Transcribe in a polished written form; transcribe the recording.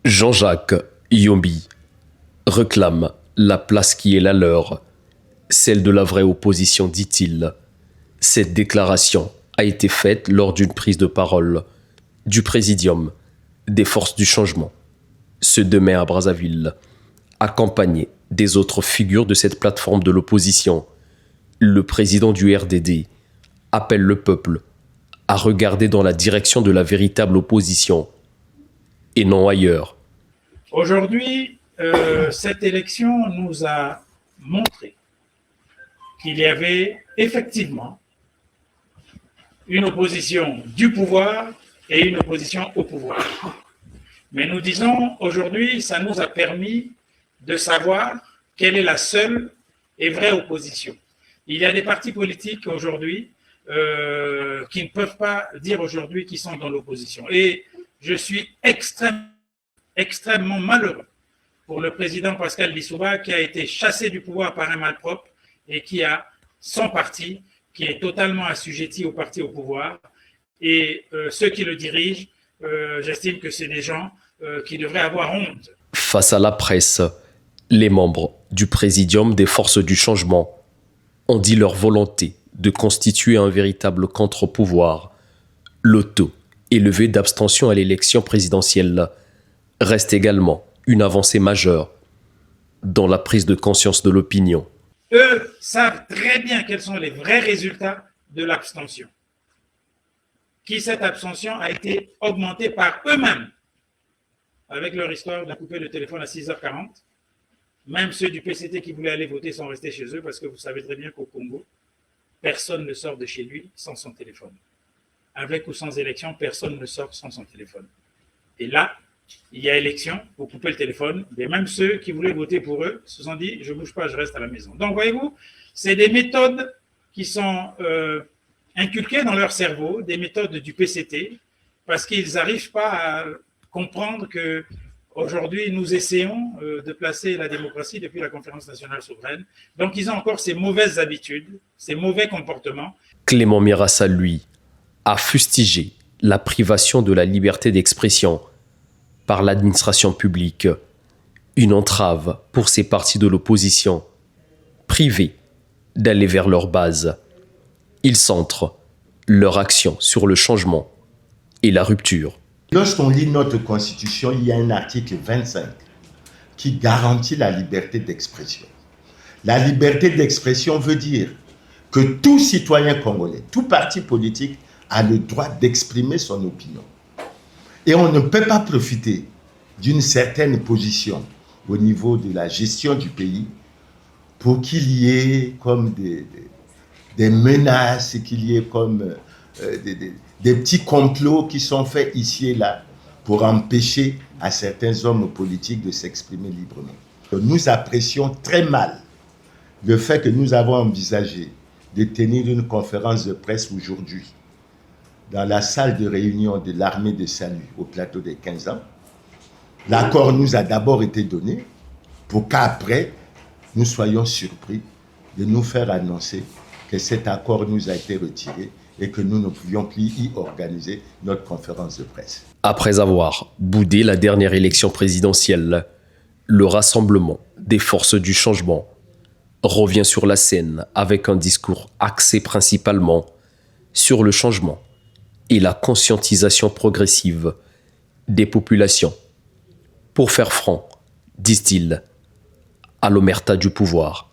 Jean-Jacques Yombi réclame la place qui est la leur, celle de la vraie opposition, dit-il. Cette déclaration a été faite lors d'une prise de parole du Présidium des Forces du Changement, ce 2 mai à Brazzaville, accompagné des autres figures de cette plateforme de l'opposition. Le président du RDD appelle le peuple à regarder dans la direction de la véritable opposition et non ailleurs. Aujourd'hui, cette élection nous a montré qu'il y avait effectivement une opposition du pouvoir et une opposition au pouvoir. Mais nous disons aujourd'hui, ça nous a permis de savoir quelle est la seule et vraie opposition. Il y a des partis politiques aujourd'hui qui ne peuvent pas dire aujourd'hui qu'ils sont dans l'opposition. Et je suis extrêmement malheureux pour le président Pascal Lissouba qui a été chassé du pouvoir par un malpropre et qui a son parti qui est totalement assujetti au parti au pouvoir. Et ceux qui le dirigent, j'estime que c'est des gens qui devraient avoir honte. Face à la presse, les membres du Présidium des Forces du Changement ont dit leur volonté de constituer un véritable contre-pouvoir. Le taux élevé d'abstention à l'élection présidentielle reste également une avancée majeure dans la prise de conscience de l'opinion. Eux savent très bien quels sont les vrais résultats de l'abstention. Cette abstention a été augmentée par eux-mêmes avec leur histoire de couper le téléphone à 6h40. Même ceux du PCT qui voulaient aller voter sont restés chez eux parce que vous savez très bien qu'au Congo, personne ne sort de chez lui sans son téléphone. Avec ou sans élection, personne ne sort sans son téléphone. Et là, il y a élection, vous coupez le téléphone, et même ceux qui voulaient voter pour eux se sont dit « je ne bouge pas, je reste à la maison ». Donc, voyez-vous, c'est des méthodes qui sont inculquées dans leur cerveau, des méthodes du PCT, parce qu'ils n'arrivent pas à comprendre qu'aujourd'hui, nous essayons de placer la démocratie depuis la Conférence nationale souveraine. Donc, ils ont encore ces mauvaises habitudes, ces mauvais comportements. Clément Mirassa, lui, a fustigé la privation de la liberté d'expression par l'administration publique, une entrave pour ces partis de l'opposition, privés d'aller vers leur base. Ils centrent leur action sur le changement et la rupture. Lorsqu'on lit notre Constitution, il y a un article 25 qui garantit la liberté d'expression. La liberté d'expression veut dire que tout citoyen congolais, tout parti politique a le droit d'exprimer son opinion. Et on ne peut pas profiter d'une certaine position au niveau de la gestion du pays pour qu'il y ait comme des menaces, qu'il y ait comme des petits complots qui sont faits ici et là pour empêcher à certains hommes politiques de s'exprimer librement. Nous apprécions très mal le fait que nous avons envisagé de tenir une conférence de presse aujourd'hui dans la salle de réunion de l'armée de salut au plateau des 15 ans. L'accord nous a d'abord été donné pour qu'après, nous soyons surpris de nous faire annoncer que cet accord nous a été retiré et que nous ne pouvions plus y organiser notre conférence de presse. Après avoir boudé la dernière élection présidentielle, le Rassemblement des Forces du Changement revient sur la scène avec un discours axé principalement sur le changement et la conscientisation progressive des populations pour faire front, disent-ils, à l'omerta du pouvoir.